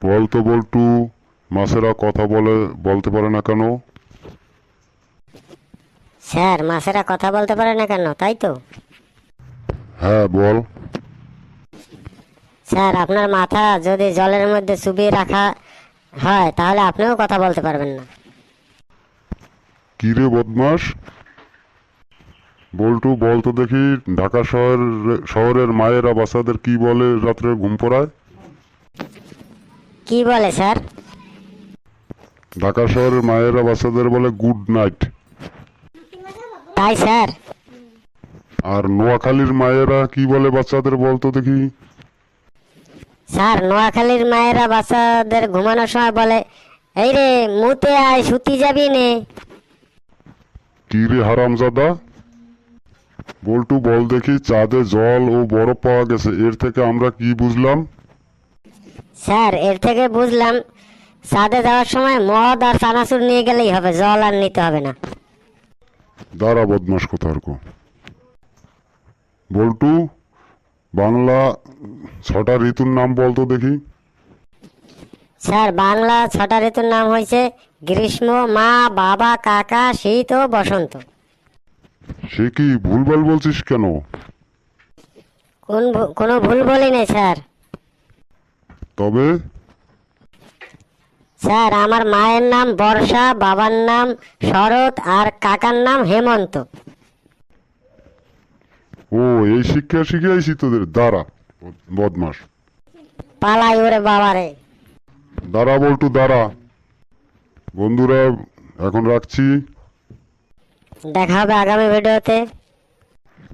বলতো বল্টু, মাছেরা কথা বলতে পারে না কেন? স্যার, মাছেরা কথা বলতে পারে না কেন, তাই তো? হ্যাঁ বল। স্যার, আপনার মাথা যদি জলের মধ্যে চুবিয়ে রাখা হয় তাহলে আপনিও কথা বলতে পারবেন না। কি রে বদমাস, বল্টু বলতো দেখি, ঢাকা শহরের মায়েরা বাচ্চাদের কি বলে রাত্রে ঘুম পড়ায়? কি বলে স্যার? ঢাকা শহরের মায়েরা বাচ্চাদের বলে গুড নাইট। তাই স্যার? আর নোয়াখালীর মায়েরা কি বলে বাচ্চাদের বলতো দেখি? স্যার, নোয়াখালীর মায়েরা বাচ্চাদের ঘুমানোর সময় বলে, এই রে মুতে আয়, শুতি যাবি নে। কি রে হারামজাদা, বল্টু বল দেখি, চাঁদে জল ও বরফ পাওয়া গেছে, এর থেকে আমরা কি বুঝলাম? স্যার, এর থেকে বুঝলাম চাঁদে যাওয়ার সময় মদ আর চানাচুর নিয়ে গেলেই হবে, জল আর নিতে হবে না। দাঁড়া বদমাস কোথারকো। বল্টু, বাংলা 6টা ঋতুর নাম বলতো দেখি। স্যার, বাংলা 6টা ঋতুর নাম হয়েছে গ্রীষ্ম, মা, বাবা, কাকা, শীত ও বসন্ত। সে কি ভুলভাল বলছিস কেন? কোনো ভুল বলি নাই স্যার। তবে স্যার, আমার মায়ের নাম বর্ষা, বাবার নাম শরৎ আর কাকার নাম হেমন্ত। ও, এই শিক্ষা শিখিয়েছি তোদের? দাঁড়া বদমাস। পালাই ওরে বাবারে। দাঁড়া বল্টু দাঁড়া। বন্ধুরা, এখন রাখছি। দেখা হবে আগামী ভিডিওতে।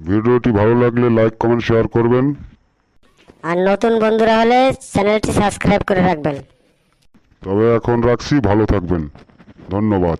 ভিডিওটি ভালো লাগলে লাইক কমেন্ট শেয়ার করবেন। আর নতুন বন্ধুরা হলে চ্যানেলটি সাবস্ক্রাইব করে রাখবেন। তবে এখন রাখছি, ভালো থাকবেন। ধন্যবাদ।